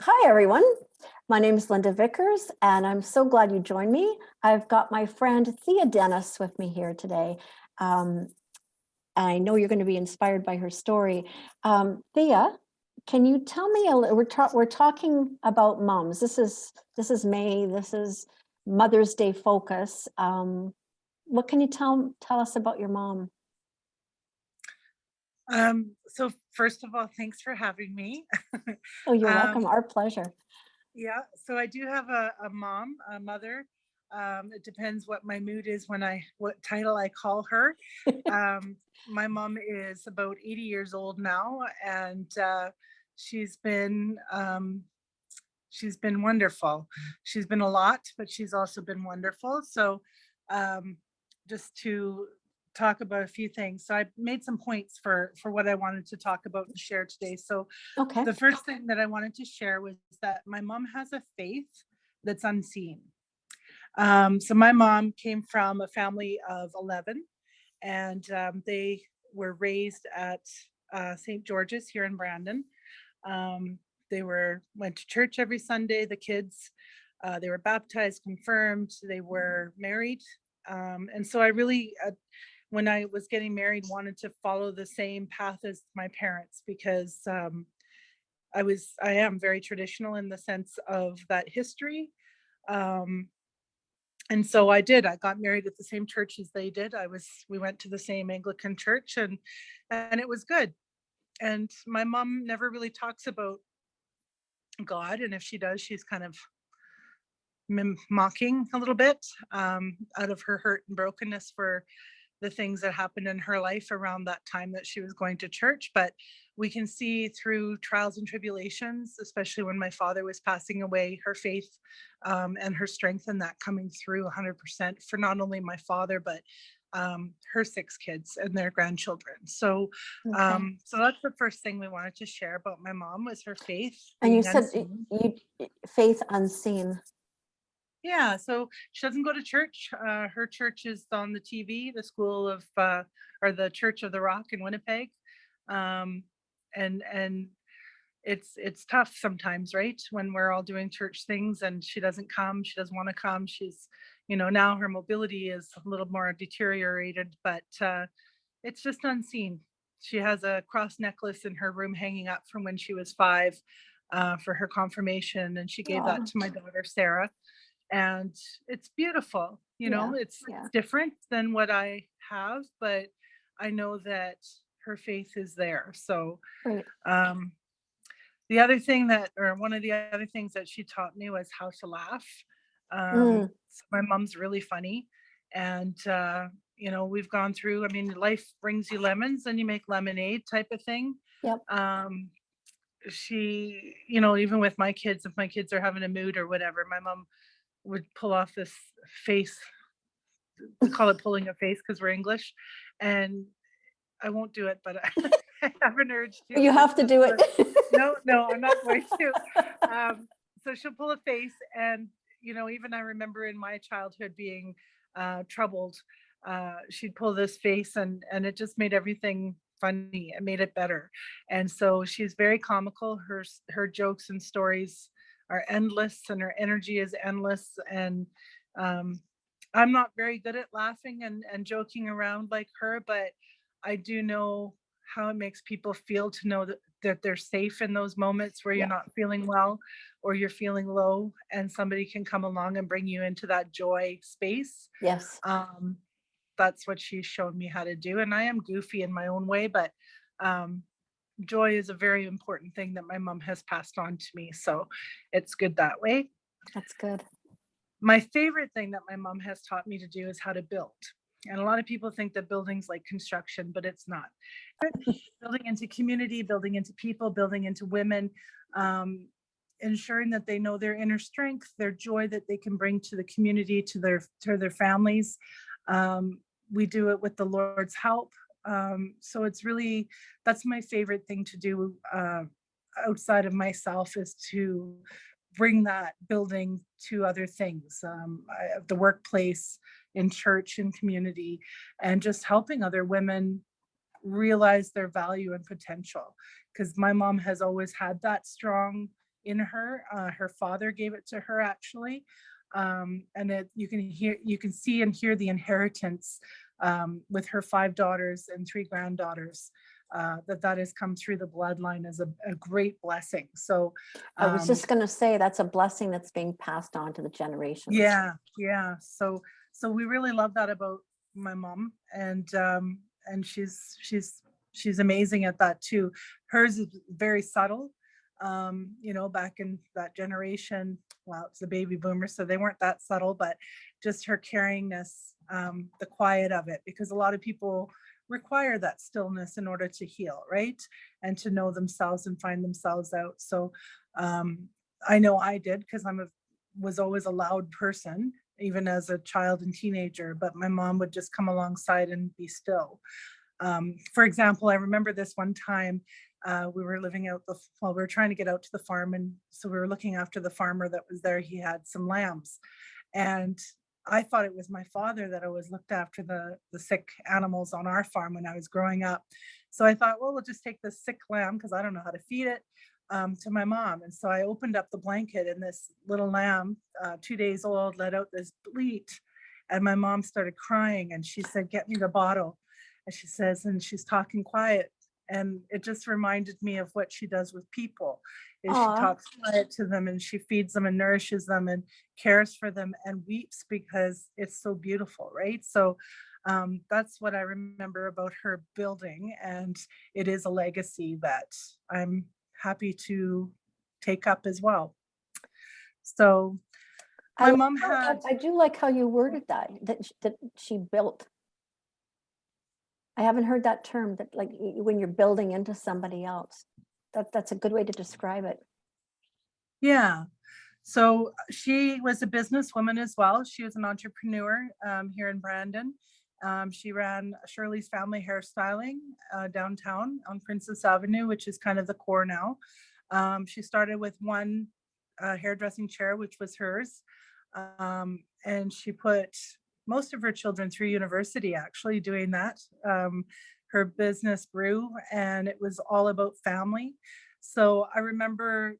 Hi, everyone. My name is Linda Vickers, and I'm so glad you joined me. I've got my friend Thea Dennis with me here today. Um, I know you're going to be inspired by her story. Thea, can you tell me we're talking about moms. This is May. This is Mother's Day focus. What can you tell us about your mom? So first of all, thanks for having me. Oh, you're welcome. Um, Our pleasure. yeah, so I do have a mom, a mother. It depends what my mood is what title I call her. Um, my mom is about 80 years old now, and she's been um, she's been wonderful. She's been a lot, but she's also been wonderful. So, um, just to talk about a few things. So I made some points for what I wanted to talk about and share today. So Okay. the first thing that I wanted to share was that my mom has a faith that's unseen. So my mom came from a family of 11, and they were raised at St. George's here in Brandon. um, they went to church every Sunday. The kids, they were baptized, confirmed. They were married, and so I really, when I was getting married, wanted to follow the same path as my parents because I am very traditional in the sense of that history. Um, and so I did. I got married at the same church as they did. We went to the same Anglican church, and it was good. And my mom never really talks about God, and if she does, she's kind of mocking a little bit, out of her hurt and brokenness for the things that happened in her life around that time that she was going to church. But we can see through trials and tribulations, especially when my father was passing away, her faith, and her strength in that coming through 100% for not only my father, but her 6 kids and their grandchildren. So, Okay. so that's the first thing we wanted to share about my mom was her faith And you being said unseen. you faith unseen. Yeah, so she doesn't go to church. Her church is on the TV, the School of or the Church of the Rock in Winnipeg. Um, and it's tough sometimes, right? When we're all doing church things and she doesn't come, she doesn't want to come. She's, now her mobility is a little more deteriorated, but it's just unseen. She has a cross necklace in her room hanging up from when she was 5, for her confirmation, and she gave that Oh, to my daughter Sarah, and it's beautiful. yeah, It's yeah. different than what I have, but I know that her faith is there. So, Great. um, the other thing that, or one of the other things that she taught me was how to laugh. Mm, So my mom's really funny, and we've gone through. I mean, life brings you lemons, and you make lemonade, type of thing. yep. Um, she, even with my kids, if my kids are having a mood or whatever, my mom would pull off this face. We call it pulling a face because we're English, and I won't do it, but I have an urge to. You But have to she'll do pull it. a no, no, I'm not going to. So she'll pull a face, and even I remember in my childhood being troubled. She'd pull this face, and it just made everything funny. It made it better, and so she's very comical. Her jokes and stories are endless, and her energy is endless. And um, I'm not very good at laughing and joking around like her, but I do know how it makes people feel to know that they're safe in those moments where you're Yeah. not feeling well or you're feeling low, and somebody can come along and bring you into that joy space. Yes. Um, that's what she's shown me how to do. And I am goofy in my own way, but um, joy is a very important thing that my mom has passed on to me. So it's good that way. That's good. My favorite thing that my mom has taught me to do is how to build. And a lot of people think that building's like construction, but it's not. Building into community, building into people, building into women, um, ensuring that they know their inner strength, their joy that they can bring to the community, to their families. Um, we do it with the Lord's help. So it's really, that's my favorite thing to do, outside of myself, is to bring that building to other things, the workplace, in church and community, and just helping other women realize their value and potential. Because my mom has always had that strong in her. Her father gave it to her actually. And you can see and hear the inheritance with her 5 daughters and 3 granddaughters. That has come through the bloodline as a great blessing. So I was just going to say that's a blessing that's being passed on to the generations. yeah. So we really love that about my mom, and she's amazing at that too. Hers is very subtle. Back in that generation, well, it's the baby boomers, so they weren't that subtle, but just her caringness, the quiet of it, because a lot of people require that stillness in order to heal, right? And to know themselves and find themselves out. So I know I did, because was always a loud person, even as a child and teenager, but my mom would just come alongside and be still. For example, I remember this one time, we were living out we were trying to get out to the farm. And so we were looking after the farmer that was there. He had some lambs. And I thought it was my father that always looked after the sick animals on our farm when I was growing up. So I thought, well, we'll just take this sick lamb, because I don't know how to feed it, to my mom. And so I opened up the blanket, and this little lamb, 2 days old, let out this bleat. And my mom started crying, and she said, "Get me the bottle." And she says, and she's talking quiet. And it just reminded me of what she does with people, is she talks quiet to them, and she feeds them and nourishes them and cares for them and weeps because it's so beautiful, right? So that's what I remember about her building. And it is a legacy that I'm happy to take up as well. So my mom had. I do like how you worded that she built. I haven't heard that term, that like when you're building into somebody else. That's a good way to describe it. Yeah. So she was a businesswoman as well. She was an entrepreneur here in Brandon. She ran Shirley's Family Hairstyling downtown on Princess Avenue, which is kind of the core now. She started with one hairdressing chair, which was hers. And she put most of her children through university, actually doing that. Her business grew, and it was all about family. So I remember,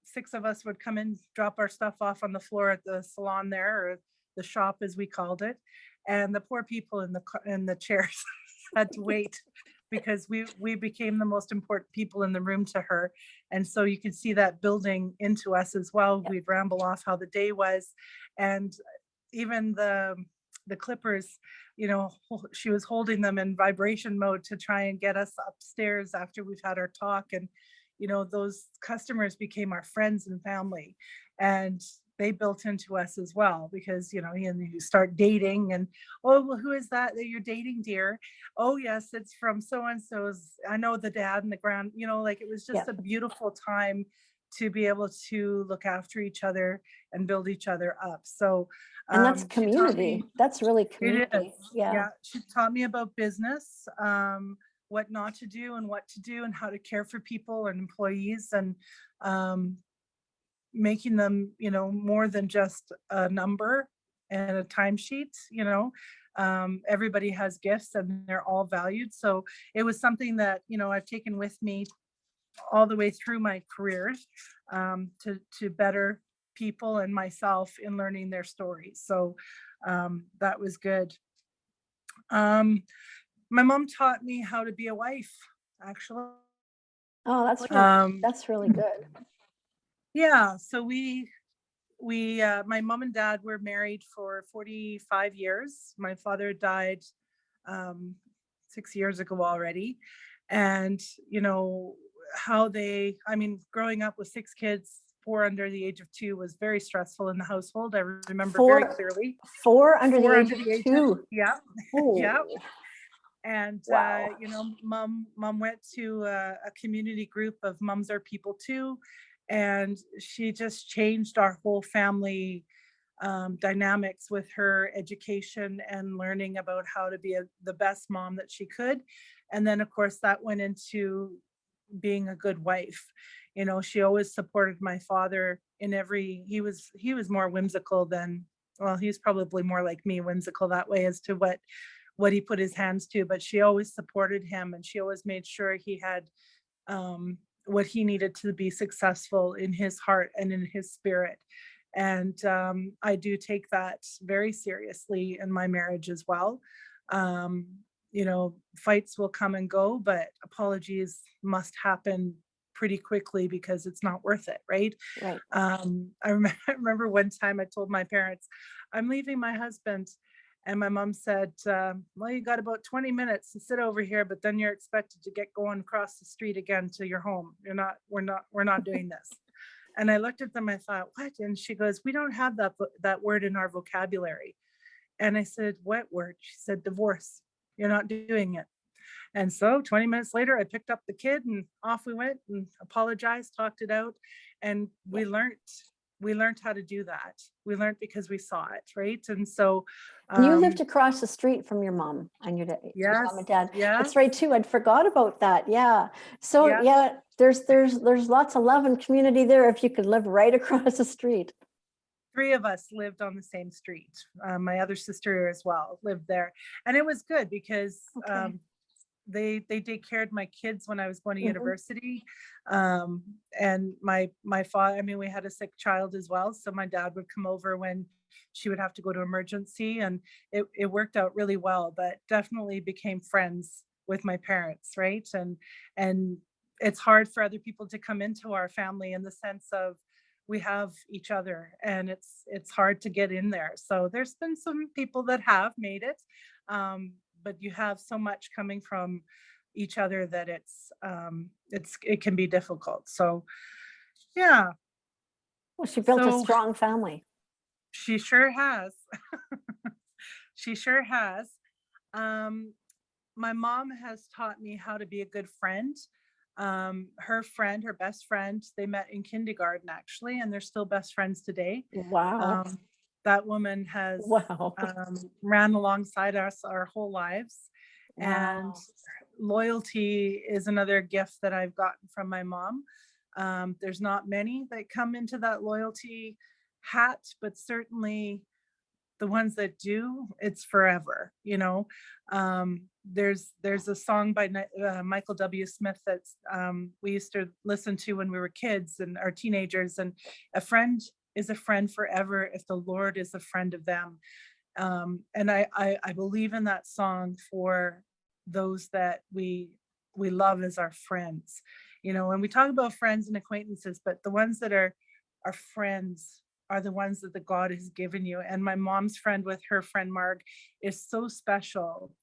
6 of us would come in, drop our stuff off on the floor at the salon there, or the shop as we called it. And the poor people in the chairs had to wait, because we became the most important people in the room to her. And so you can see that building into us as well. We'd ramble off how the day was. And even the clippers, she was holding them in vibration mode to try and get us upstairs after we've had our talk. And those customers became our friends and family, and they built into us as well, because you start dating, and, "Oh, well, who is that you're dating, dear?" "Oh, yes, it's from so and so's. I know the dad and the grand." It was just a beautiful time to be able to look after each other and build each other up. So and that's community. That's really community. Yeah, she taught me about business, what not to do and what to do, and how to care for people and employees, and making them, more than just a number and a timesheet. Everybody has gifts, and they're all valued. So it was something that, I've taken with me all the way through my career, to better people and myself in learning their stories. So that was good. My mom taught me how to be a wife, actually. Oh, that's really good. Yeah. So my mom and dad were married for 45 years. My father died 6 years ago already. And, growing up with 6 kids, 4 under the age of 2, was very stressful in the household. I remember very clearly. 4 under the age of 2. Yeah. Oh. Yeah. And, wow. mom went to a community group of Moms Are People Too. And she just changed our whole family dynamics with her education and learning about how to be the best mom that she could. And then, of course, that went into being a good wife. She always supported my father in he was more whimsical than, well, he's probably more like me, whimsical that way, as to what he put his hands to, but she always supported him, and she always made sure he had what he needed to be successful in his heart and in his spirit. And I do take that very seriously in my marriage as well. Um, Fights will come and go, but apologies must happen pretty quickly because it's not worth it, right? Right. I remember one time I told my parents, I'm leaving my husband. And my mom said, well, you got about 20 minutes to sit over here, but then you're expected to get going across the street again to your home. We're not doing this. And I looked at them, I thought, what? And she goes, we don't have that word in our vocabulary. And I said, what word? She said, divorce. You're not doing it. And so 20 minutes later, I picked up the kid and off we went and apologized, talked it out. And Yeah. we learned how to do that. We learned because we saw it, right? And so, And you lived across the street from your mom and your yes, mom and dad. yeah, That's right too. I'd forgot about that. Yeah. So yeah. yeah, there's lots of love and community there if you could live right across the street. 3 of us lived on the same street. My other sister as well lived there. And it was good because Okay. they take care of my kids when I was going to Mhm. university. And my father, I mean, we had a sick child as well. So my dad would come over when she would have to go to emergency, and it worked out really well, but definitely became friends with my parents, right? And it's hard for other people to come into our family in the sense of we have each other, and it's hard to get in there. So there's been some people that have made it. But you have so much coming from each other that it can be difficult. So yeah, Well, she built a so strong family. she sure has. She sure has. Um, my mom has taught me how to be a good friend. Her best friend, they met in kindergarten actually, and they're still best friends today. Wow. Um, that woman has Wow. ran alongside us our whole lives. And Wow. loyalty is another gift that I've gotten from my mom. There's not many that come into that loyalty hat, but certainly the ones that do, it's forever, you know. There's a song by Michael W. Smith that's we used to listen to when we were kids and our teenagers, and a friend is a friend forever if the Lord is a friend of them. And I believe in that song for those that we love as our friends, you know. And we talk about friends and acquaintances, but the ones that are friends are the ones that the God has given you. And my mom's friend with her friend Marg is so special.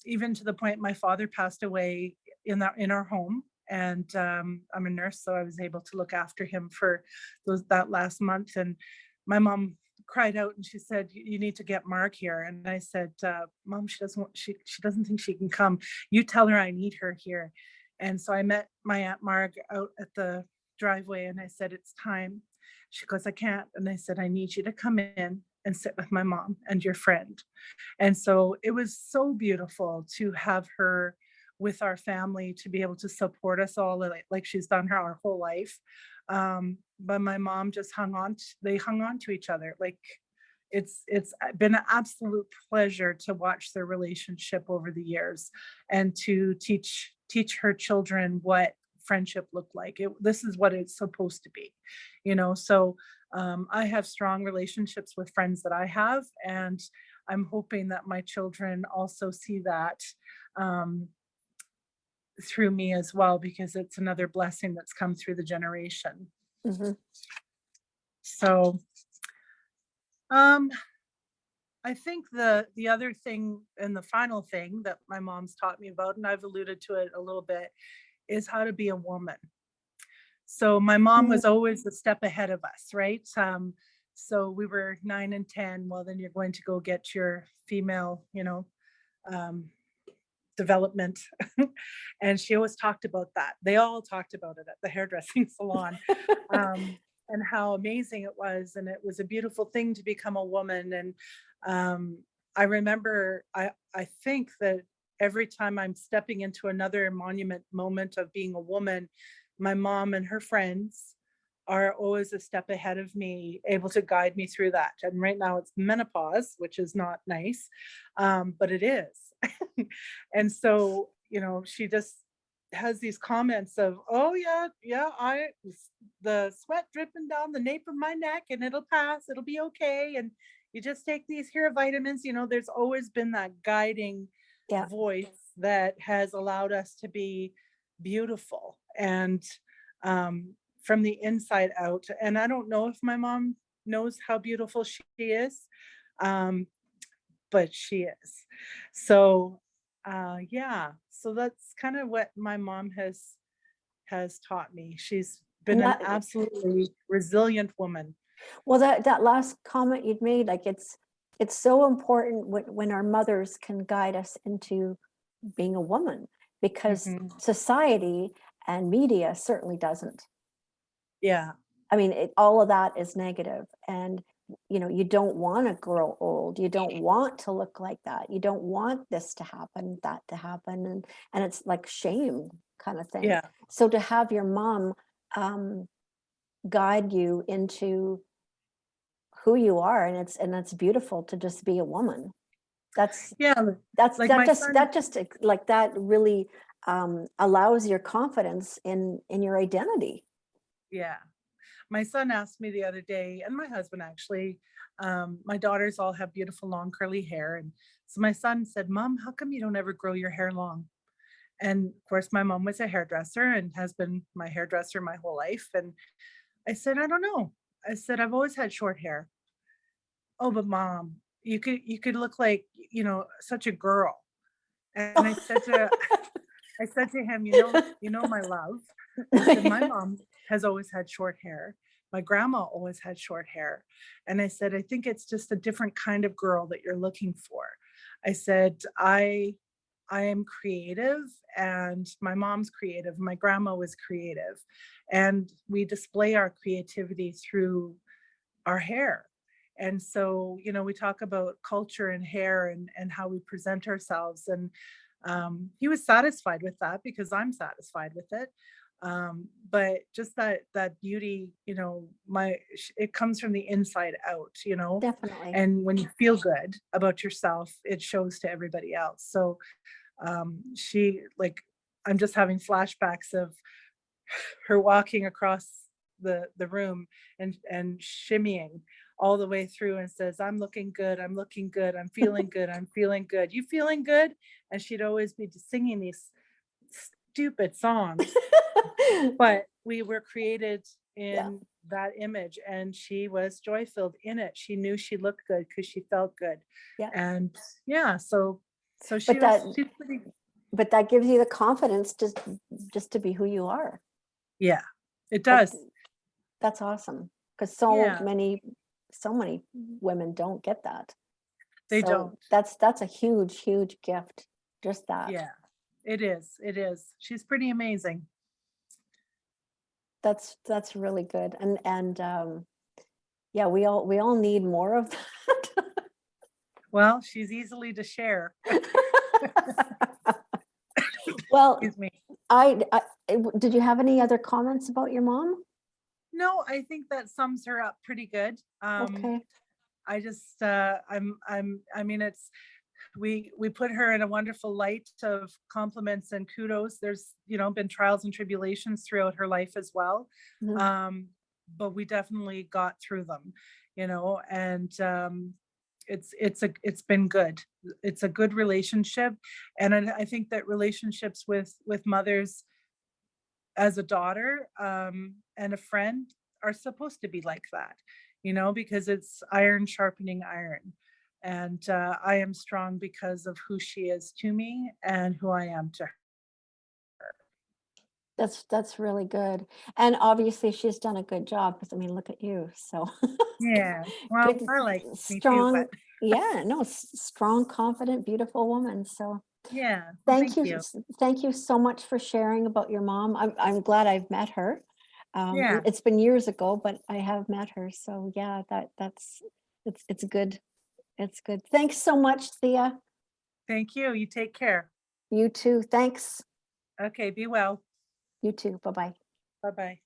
Even to the point my father passed away in our home. And I'm a nurse, so I was able to look after him for that last month. And my mom cried out and she said, you need to get Marg here. And I said, Mom, she doesn't think she can come. You tell her I need her here. And so I met my Aunt Marg out at the driveway and I said, it's time. She goes, I can't. And I said, I need you to come in and sit with my mom and your friend. And so it was so beautiful to have her with our family, to be able to support us all like she's done our whole life. But my mom just they hung on to each other. Like it's been an absolute pleasure to watch their relationship over the years and to teach her children what friendship looked like. This is what it's supposed to be, you know. So I have strong relationships with friends that I have, and I'm hoping that my children also see that through me as well, because it's another blessing that's come through the generation. Mhm. So I think the other thing and the final thing that my mom's taught me about, and I've alluded to it a little bit, is how to be a woman. So my mom Mm. was always a step ahead of us, right? So we were 9 and 10. Well, then you're going to go get your female, um, development. And she always talked about that. They all talked about it at the hairdressing salon, and how amazing it was. And it was a beautiful thing to become a woman. And I remember, I think that every time I'm stepping into another monument moment of being a woman, my mom and her friends are always a step ahead of me, able to guide me through that. And right now it's menopause, which is not nice, but it is. And so, she just has these comments of, oh yeah, yeah, the sweat dripping down the nape of my neck and it'll pass, it'll be okay. And you just take these here vitamins. There's always been that guiding Yeah. voice that has allowed us to be beautiful and from the inside out. And I don't know if my mom knows how beautiful she is, um, but she is. So yeah, so that's kind of what my mom has taught me. She's been And an that, absolutely resilient woman. well, that last comment you'd made, like it's so important when our mothers can guide us into being a woman, because Mhm. society and media certainly doesn't. Yeah, I mean, all of that is negative, and you don't want to grow old. You don't want to look like that. You don't want this to happen, that to happen, and it's like shame kind of thing. yeah, So to have your mom um, guide you into who you are, and it's beautiful to just be a woman. That's yeah. that's Like my son, that just like that really allows your confidence in your identity. yeah. My son asked me the other day, and my husband actually, my daughters all have beautiful long curly hair. And so my son said, Mom, how come you don't ever grow your hair long? And of course, my mom was a hairdresser and has been my hairdresser my whole life. And I said, I don't know. I said, I've always had short hair. Oh, but mom, you could look like, such a girl. And I said to him, my love. I said, my mom has always had short hair. My grandma always had short hair. And I said, I think it's just a different kind of girl that you're looking for. I said, I am creative and my mom's creative. My grandma was creative. And we display our creativity through our hair. And so, we talk about culture and hair and how we present ourselves. And he was satisfied with that because I'm satisfied with it. But just that beauty, it comes from the inside out. Definitely. And when you feel good about yourself, it shows to everybody else. So she like I'm just having flashbacks of her walking across the room and shimmying all the way through and says, I'm looking good, I'm looking good, I'm feeling good, I'm feeling good, you feeling good? And she'd always be just singing these stupid songs, but we were created Yeah. in that image and she was joy filled in it. She knew she looked good because she felt good. Yeah. And yeah, so But that she's pretty. but that gives you the confidence just to be who you are. Yeah, it Like does. that's awesome, because Yeah, so many women don't get that. they So don't. that's a huge gift. Just that. Yeah, it is. It is. She's pretty amazing. That's really good. And yeah, we all need more of that. Well, she's easily to share. Well, Excuse me. did you have any other comments about your mom? No, I think that sums her up pretty good. Okay. I just I mean it's we put her in a wonderful light of compliments and kudos. There's, been trials and tribulations throughout her life as well. Mhm. Um, but we definitely got through them, and it's been good. It's a good relationship. And I think that relationships with mothers as a daughter and a friend are supposed to be like that, because it's iron sharpening iron. And I am strong because of who she is to me and who I am to her. That's really good. And obviously she's done a good job, because I mean, look at you. So Yeah. Well, good, I like me too, strong. but Yeah, no, strong, confident, beautiful woman. So yeah. Well, thank thank you. you. Thank you so much for sharing about your mom. I'm glad I've met her. Yeah. It's been years ago, but I have met her. So yeah, it's good. It's good. Thanks so much, Thea. Thank you. You take care. You too. Thanks. Okay. Be well. You too. Bye-bye. Bye bye.